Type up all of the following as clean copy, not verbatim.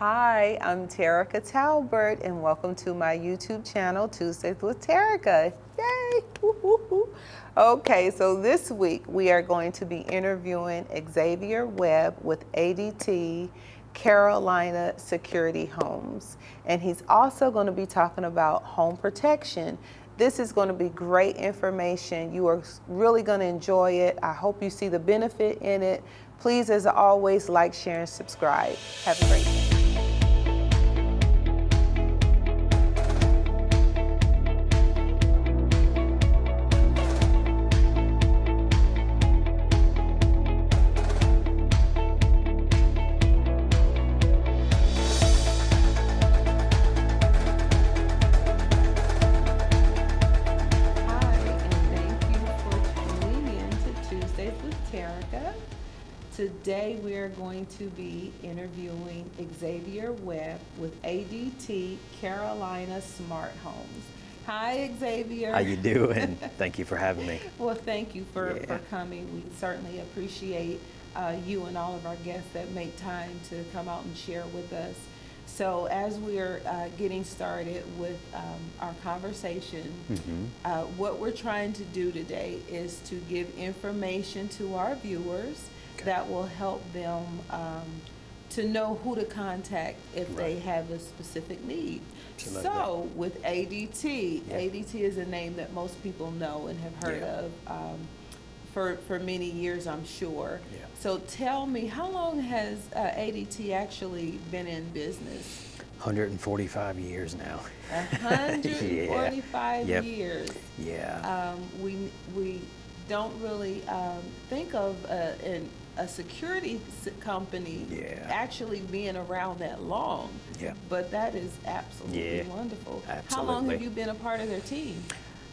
Hi, I'm Terica Talbert, and welcome to my YouTube channel, Tuesdays with Terica. Yay! Woo, woo, woo. Okay, so this week we are going to be interviewing Xavier Webb with ADT Carolina Security Homes, and he's also going to be talking about home protection. This is going to be great information. You are really going to enjoy it. I hope you see the benefit in it. Please, as always, like, share, and subscribe. Have a great day. Today we are going to be interviewing Xavier Webb with ADT Carolina Smart Homes. Hi, Xavier. How you doing? Thank you for having me. Well, thank you for coming. We certainly appreciate you and all of our guests that make time to come out and share with us. So as we're getting started with our conversation, what we're trying to do today is to give information to our viewers that will help them to know who to contact if they have a specific need. Absolutely. So with ADT, ADT is a name that most people know and have heard of for many years, I'm sure. Yeah. So tell me, how long has ADT actually been in business? 145 years now. 145 years. Yeah. We don't really think of a security company actually being around that long. Yeah. But that is absolutely wonderful. Absolutely. How long have you been a part of their team?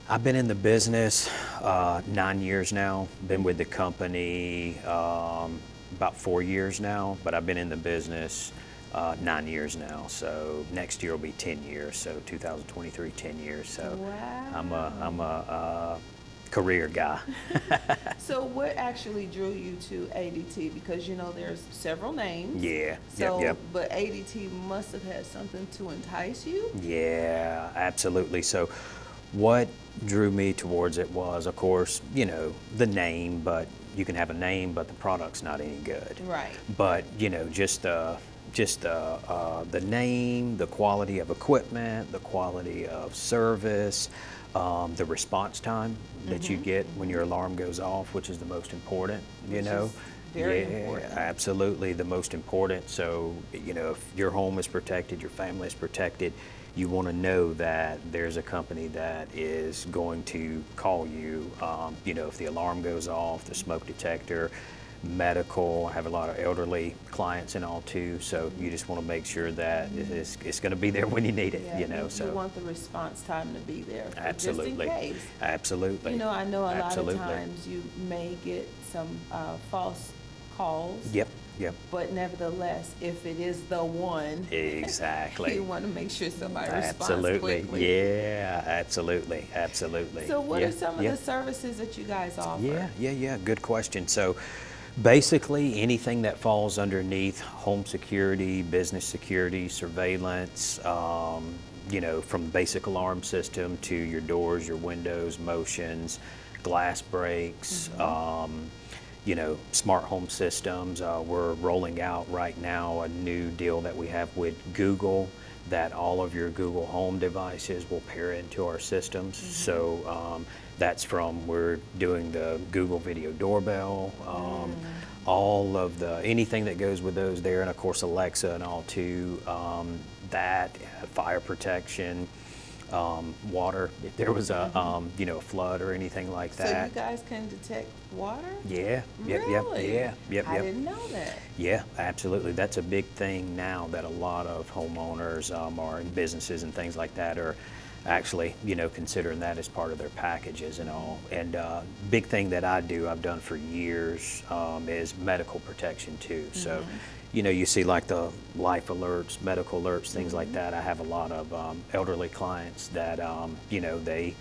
I've been in the business 9 years now. Been with the company about 4 years now, but I've been in the business 9 years now. So next year will be 10 years. So 2023, 10 years. So wow. I'm a career guy. So what actually drew you to ADT? Because you know there's several names. Yeah. So, but ADT must have had something to entice you? Yeah, absolutely. So what drew me towards it was, of course, you know, the name, but you can have a name, but the product's not any good. Right. But, you know, just the name, the quality of equipment, the quality of service, the response time that you get when your alarm goes off, which is the most important, you know. Very important. Absolutely the most important. So, you know, if your home is protected, your family is protected, you want to know that there's a company that is going to call you, you know, if the alarm goes off, the smoke detector, medical. I have a lot of elderly clients and all too, so you just want to make sure that it's going to be there when you need it, you know. So you want the response time to be there, absolutely, just in case. Absolutely. You know, I know a lot of times you may get some false calls. Yep. But nevertheless, if it is the one, exactly, you want to make sure somebody responds quickly. Yeah, absolutely. So what are some of the services that you guys offer? Yeah. Good question. So basically anything that falls underneath home security, business security, surveillance, you know, from basic alarm system to your doors, your windows, motions, glass breaks, you know, smart home systems. We're rolling out right now a new deal that we have with Google, that all of your Google Home devices will pair into our systems. So that's we're doing the Google Video Doorbell, all of anything that goes with those there, and of course Alexa and all too, that, fire protection, water, if there was a you know, a flood or anything like that. So you guys can detect water? Yeah. Really? Yep. I didn't know that. Yeah, absolutely. That's a big thing now that a lot of homeowners or in businesses and things like that are actually, you know, considering that as part of their packages and all. And big thing that I've done for years is medical protection too. So, you know, you see like the life alerts, medical alerts, things like that. I have a lot of elderly clients that, you know, they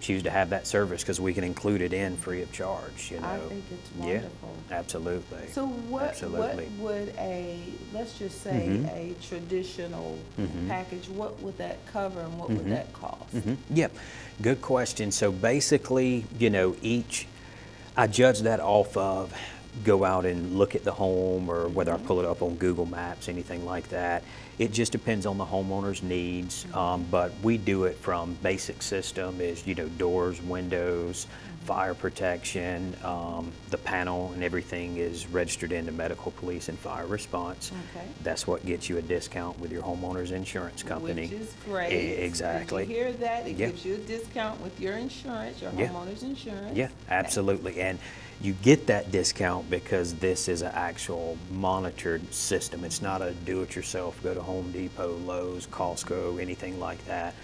choose to have that service, because we can include it in free of charge, I think it's Yeah, wonderful. absolutely. So what Absolutely. would let's just say a traditional package, what would that cover and what would that cost? Yep, good question. So basically, I judge that off of, go out and look at the home, or whether I pull it up on Google Maps, anything like that. It just depends on the homeowner's needs, but we do it from basic system is, doors, windows, fire protection, the panel and everything is registered into medical, police, and fire response. Okay. That's what gets you a discount with your homeowner's insurance company. Which is great. Exactly. Did you hear that? It Yeah. gives you a discount with your insurance, your Yeah. homeowner's insurance. Yeah, absolutely. And you get that discount because this is an actual monitored system. It's not a do-it-yourself, go to Home Depot, Lowe's, Costco, anything like that.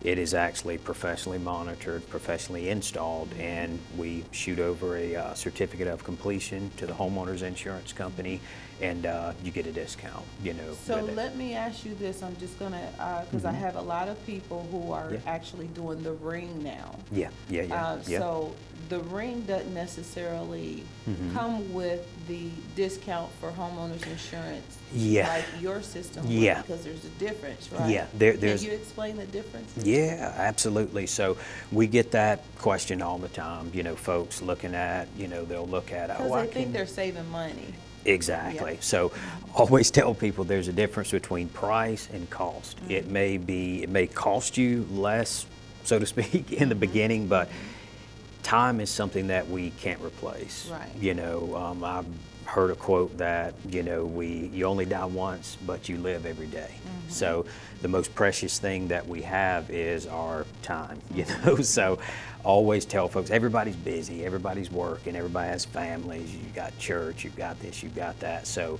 It is actually professionally monitored, professionally installed, and we shoot over a certificate of completion to the homeowner's insurance company, and you get a discount, So with it. let me ask you this, I'm just gonna, because I have a lot of people who are Yeah. actually doing the ring now. Yeah. So the ring doesn't necessarily come with the discount for homeowners insurance. Yeah. Like your system would, Yeah. because there's a difference, right? Yeah, there's. Can you explain the difference? Yeah, absolutely. So we get that question all the time, folks looking at, they'll look at, Because they think they're saving money. Exactly. Yeah. So always tell people there's a difference between price and cost. It may cost you less, so to speak, in the beginning, but time is something that we can't replace. Right. I've heard a quote that, you only die once, but you live every day. So the most precious thing that we have is our time, So always tell folks, everybody's busy, everybody's working, everybody has families, you've got church, you've got this, you've got that. So,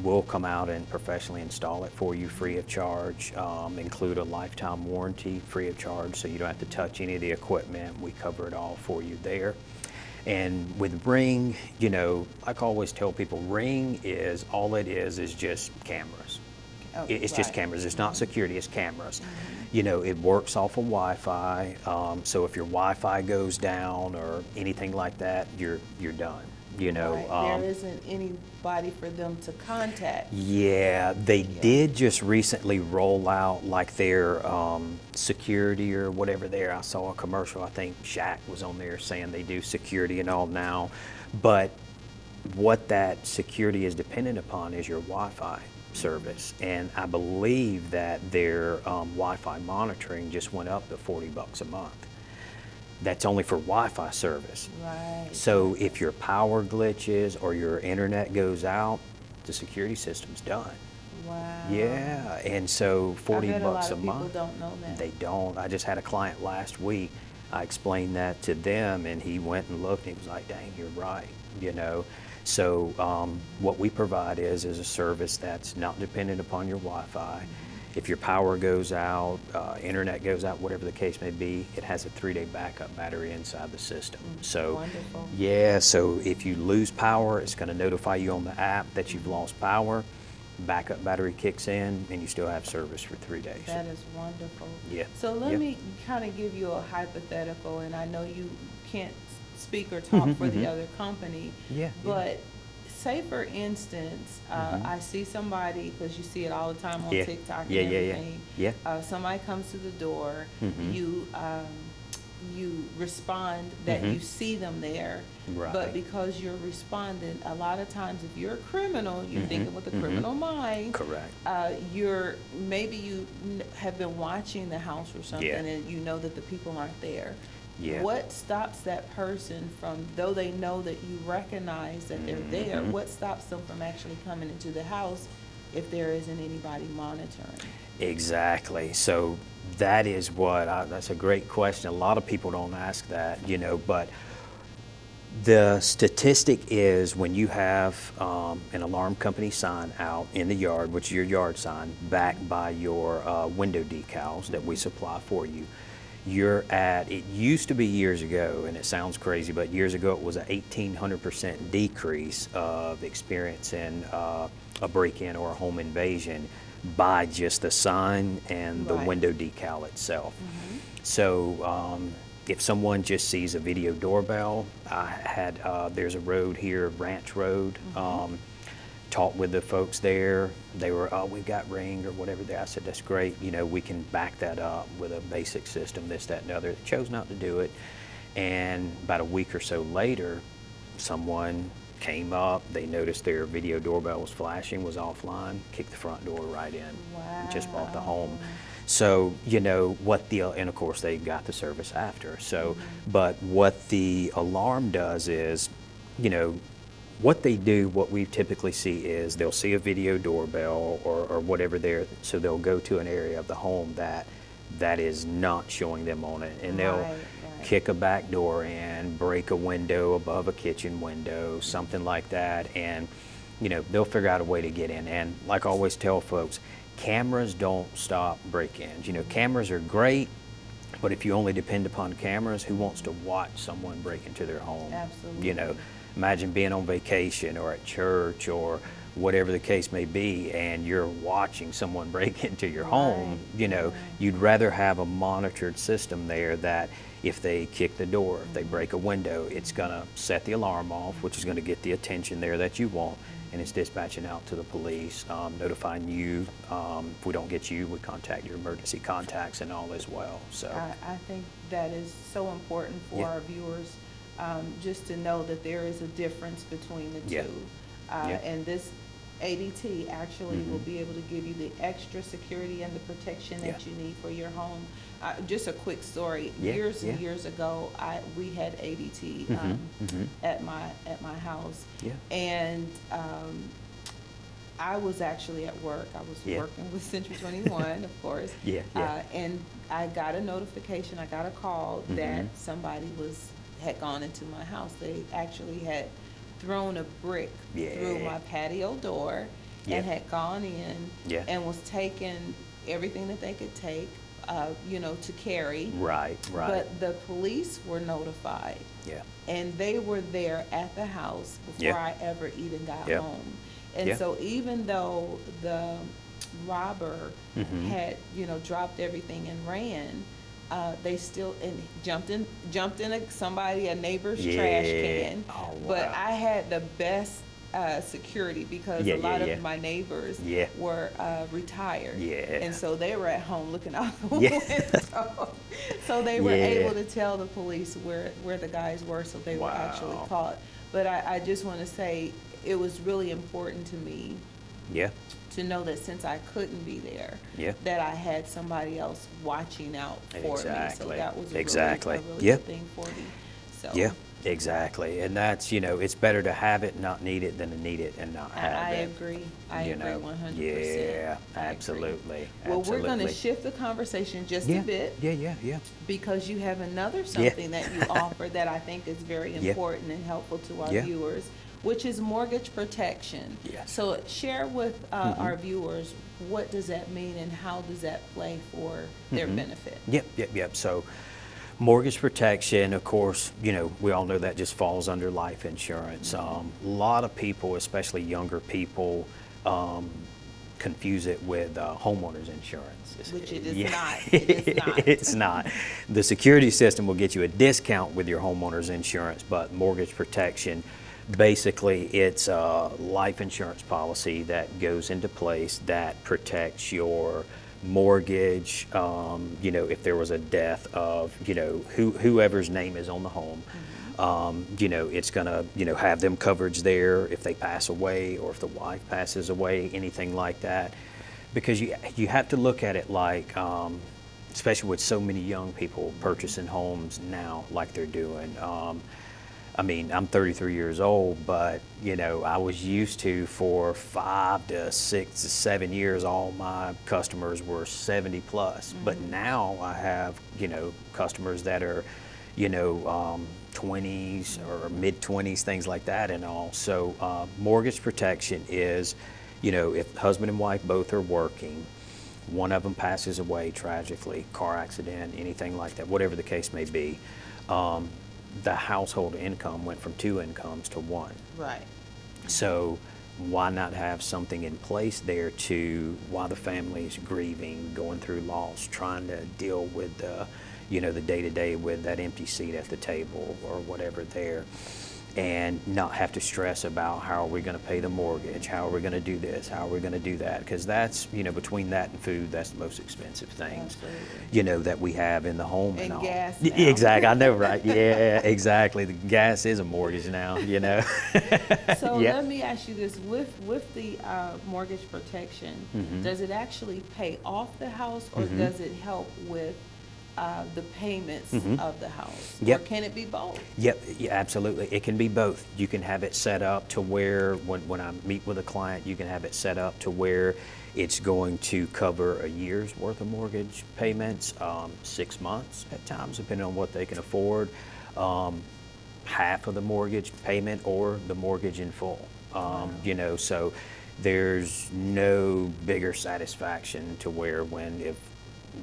we'll come out and professionally install it for you free of charge, include a lifetime warranty free of charge, so you don't have to touch any of the equipment. We cover it all for you there. And with Ring, like I always tell people, Ring is, all it is just cameras. Oh, It's just right. cameras. It's not security, it's cameras. It works off of Wi-Fi, so if your Wi-Fi goes down or anything like that, you're done. Right. There isn't anybody for them to contact. Yeah, they did just recently roll out like their security or whatever there. I saw a commercial, I think Shaq was on there saying they do security and all now. But what that security is dependent upon is your Wi-Fi service. And I believe that their Wi-Fi monitoring just went up to $40 a month. That's only for Wi-Fi service. Right. So if your power glitches or your internet goes out, the security system's done. Wow. Yeah, and so $40 I bet a lot a of month. people don't know that. They don't. I just had a client last week. I explained that to them, and he went and looked, and he was like, "Dang, you're right." So what we provide is a service that's not dependent upon your Wi-Fi. If your power goes out, internet goes out, whatever the case may be, it has a 3-day backup battery inside the system. So, Wonderful. yeah, so if you lose power, it's going to notify you on the app that you've lost power. Backup battery kicks in, and you still have service for 3 days. That is wonderful. Yeah. So let Yeah. me kind of give you a hypothetical, and I know you can't speak or talk for the other company. Yeah, But say, for instance, I see somebody, because you see it all the time on Yeah. TikTok Yeah, and yeah, yeah. everything. Yeah. Somebody comes to the door, you respond that you see them there. Right. But because you're responding, a lot of times if you're a criminal, you're thinking with a criminal mind. Correct. Maybe you have been watching the house or something, Yeah. and you know that the people aren't there. Yeah. What stops that person from, though they know that you recognize that they're there, what stops them from actually coming into the house if there isn't anybody monitoring? Exactly. So that is that's a great question. A lot of people don't ask that, but the statistic is when you have an alarm company sign out in the yard, which is your yard sign, backed by your window decals that we supply for you, you're at, it used to be years ago, and it sounds crazy, but years ago it was an 1,800% decrease of experiencing a break-in or a home invasion by just the sign and the Right. window decal itself. So if someone just sees a video doorbell, I had, there's a road here, Ranch Road, talked with the folks there. They were, oh, we've got Ring or whatever. I said, that's great. You know, we can back that up with a basic system, this, that, and the other. They chose not to do it. And about a week or so later, someone came up, they noticed their video doorbell was flashing, was offline, kicked the front door right in, and just bought the home. So, you know, what the, and of course they got the service after. So, but what the alarm does is, you know, what they do, what we typically see is they'll see a video doorbell or whatever there, so they'll go to an area of the home that is not showing them on it, and they'll Right. kick a back door in, break a window above a kitchen window, something like that, and you know, they'll figure out a way to get in. And like I always tell folks, cameras don't stop break-ins. You know, cameras are great, but if you only depend upon cameras, who wants to watch someone break into their home? Absolutely. You know, imagine being on vacation or at church or whatever the case may be, and you're watching someone break into your home. Right, You know, right. you'd rather have a monitored system there that if they kick the door, if they break a window, it's gonna set the alarm off, which is gonna get the attention there that you want, and it's dispatching out to the police, notifying you. If we don't get you, we contact your emergency contacts and all as well, so. I think that is so important for Yeah. our viewers, just to know that there is a difference between the Yeah. two. Yeah. And this ADT actually will be able to give you the extra security and the protection that Yeah. you need for your home. Just a quick story. Yeah, Years and yeah. years ago, we had ADT at my house. Yeah. And I was actually at work. I was Yeah. working with Century 21, of course. Yeah, yeah. And I got a notification, I got a call that somebody had gone into my house. They actually had thrown a brick through Yeah. my patio door Yeah. and had gone in Yeah. and was taking everything that they could take, you know, to carry. Right, right. But the police were notified, Yeah. and they were there at the house before Yeah. I ever even got Yeah. home. And Yeah. so even though the robber had, you know, dropped everything and ran, they still jumped in a neighbor's trash Yeah. can. Oh, But wow. I had the best security because Yeah, a lot yeah, yeah. of my neighbors Yeah. were retired. Yeah. And so they were at home looking out the Yeah. window. So they were Yeah. able to tell the police where the guys were, so they were actually Wow. caught. But I just want to say, it was really important to me Yeah. to know that since I couldn't be there, Yeah. that I had somebody else watching out for me. So Exactly. that was Exactly. a really Yeah. good thing for me. So Yeah, exactly. And that's, you know, it's better to have it, not need it, than to need it and not have I it. agree. I you agree know. 100%. Yeah, I agree. absolutely. Well, we're going to absolutely. shift the conversation just Yeah, a bit. yeah. Because you have another something that you offer that I think is very Yeah. important and helpful to our Yeah. viewers, which is mortgage protection. Yes. So share with our viewers, what does that mean and how does that play for their benefit? Yep. So mortgage protection, of course, you know, we all know that just falls under life insurance. A lot of people, especially younger people, confuse it with homeowners insurance. Which it is Yeah. not. It is not. It's not. The security system will get you a discount with your homeowner's insurance, but mortgage protection, basically it's a life insurance policy that goes into place that protects your mortgage, you know, if there was a death of, you know, whoever's name is on the home. You know, it's gonna, you know, have them coverage there if they pass away or if the wife passes away, anything like that. Because you have to look at it like, especially with so many young people purchasing homes now like they're doing. I mean, I'm 33 years old, but, you know, I was used to for 5 to 6 to 7 years, all my customers were 70 plus. But now I have, you know, customers that are, you know, 20s or mid-20s, things like that and all. So mortgage protection is, you know, if husband and wife both are working, one of them passes away tragically, car accident, anything like that, whatever the case may be, the household income went from 2 incomes to 1. Right. So why not have something in place there to, while the family's grieving, going through loss, trying to deal with the, the day-to-day with that empty seat at the table or whatever there, and not have to stress about how are we going to pay the mortgage, how are we going to do this, how are we going to do that, because that's, between that and food, that's the most expensive things, that we have in the home and all. Gas now. Exactly, I know, right? Yeah, exactly. The gas is a mortgage now, So Yeah. let me ask you this, with the mortgage protection, does it actually pay off the house, or does it help with the payments of the house? Yep. Or can it be both? Yep, yeah, absolutely. It can be both. You can have it set up to where, when I meet with a client, you can have it set up to where it's going to cover a year's worth of mortgage payments, 6 months at times, depending on what they can afford, half of the mortgage payment, or the mortgage in full. So there's no bigger satisfaction to where if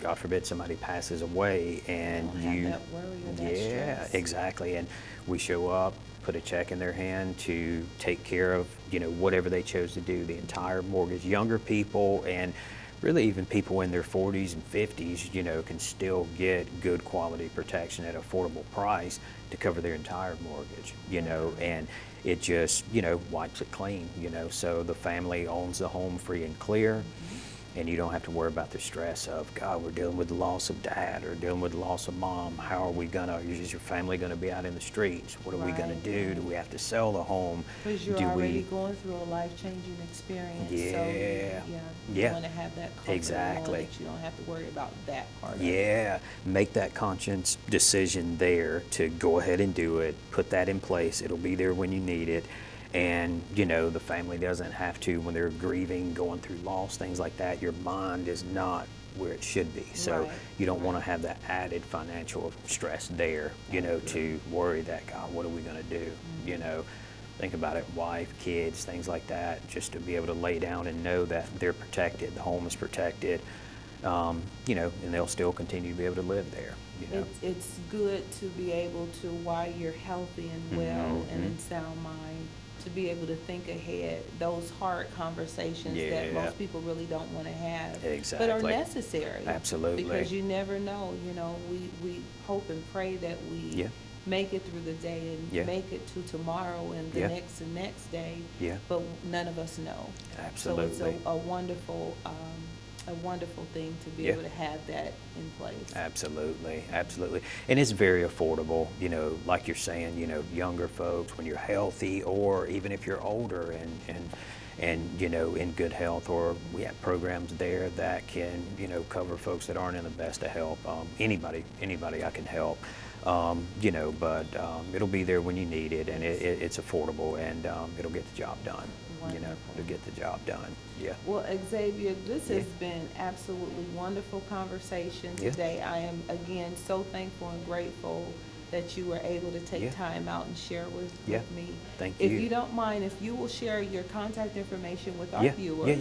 God forbid somebody passes away and you don't have that worry or that stress. Exactly, and we show up, put a check in their hand to take care of whatever they chose to do, the entire mortgage. Younger people, and really even people in their 40s and 50s, can still get good quality protection at an affordable price to cover their entire mortgage, and it just wipes it clean, so the family owns the home free and clear. And you don't have to worry about the stress of, God, we're dealing with the loss of dad or dealing with the loss of mom. How are we is your family gonna be out in the streets? What are we gonna do? Do we have to sell the home? Because you're already going through a life-changing experience. Yeah. So you want to have that comfort, Exactly. that you don't have to worry about that part of it. Yeah, make that conscious decision there to go ahead and do it. Put that in place. It'll be there when you need it. And, the family doesn't have to, when they're grieving, going through loss, things like that, your mind is not where it should be. So you don't want to have that added financial stress there, to worry that, God, what are we going to do? Think about it, wife, kids, things like that, just to be able to lay down and know that they're protected, the home is protected, and they'll still continue to be able to live there. It's good to be able to, while you're healthy and well and in sound mind, to be able to think ahead, those hard conversations that most people really don't want to have, Exactly. but are necessary. Absolutely. Because you never know, we hope and pray that we make it through the day and make it to tomorrow and the next day, but none of us know. Absolutely. So it's a wonderful thing to be able to have that in place. Absolutely, absolutely. And it's very affordable, like you're saying, younger folks, when you're healthy, or even if you're older and in good health, or we have programs there that can, cover folks that aren't in the best of health. Anybody I can help. But it'll be there when you need it, and it's affordable, and it'll get the job done. Wonderful. To get the job done. Yeah. Well, Xavier, this has been absolutely wonderful conversation today. I am again so thankful and grateful that you were able to take time out and share with me. Thank you. If you don't mind, if you will share your contact information with our viewers.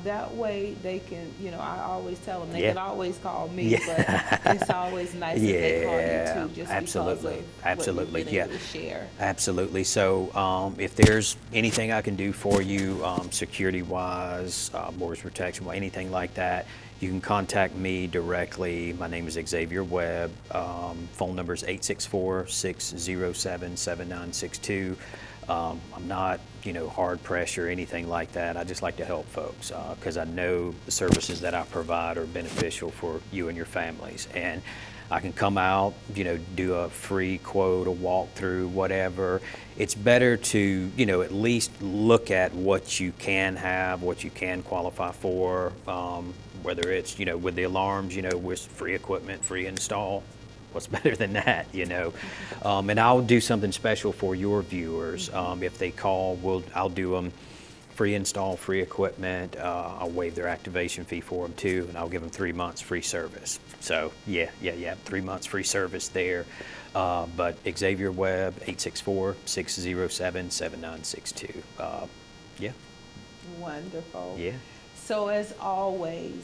That way they can, I always tell them they can always call me, but it's always nice if they call you too, just absolutely. because of what you've been able to share. Absolutely. So if there's anything I can do for you, security-wise, mortgage protection, anything like that, you can contact me directly. My name is Xavier Webb. Phone number is 864-607-7962. I'm not, hard pressure or anything like that. I just like to help folks because I know the services that I provide are beneficial for you and your families. And I can come out, do a free quote, a walkthrough, whatever. It's better to, at least look at what you can have, what you can qualify for, whether it's, with the alarms, with free equipment, free install. What's better than that, And I'll do something special for your viewers. If they call, I'll do them free install, free equipment. I'll waive their activation fee for them too, and I'll give them 3 months free service. So 3 months free service there. But Xavier Webb, 864-607-7962. Wonderful. Yeah. So as always,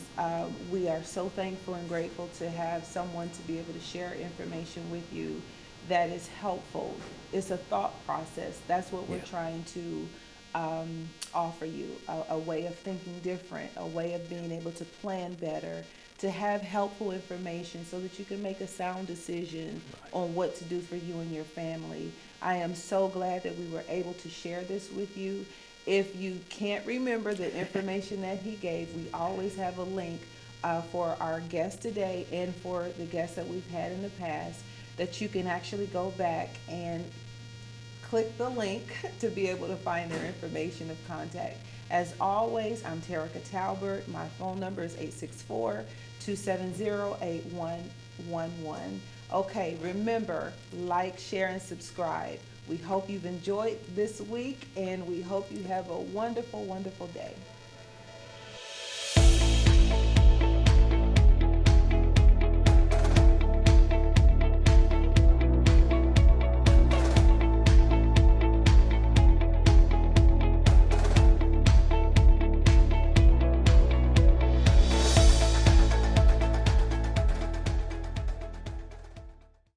we are so thankful and grateful to have someone to be able to share information with you that is helpful. It's a thought process. That's what we're trying to offer you, a way of thinking different, a way of being able to plan better, to have helpful information so that you can make a sound decision on what to do for you and your family. I am so glad that we were able to share this with you. If you can't remember the information that he gave, we always have a link for our guest today and for the guests that we've had in the past that you can actually go back and click the link to be able to find their information of contact. As always, I'm Terica Talbert. My phone number is 864-270-8111. Okay, remember, like, share, and subscribe. We hope you've enjoyed this week, and we hope you have a wonderful, wonderful day.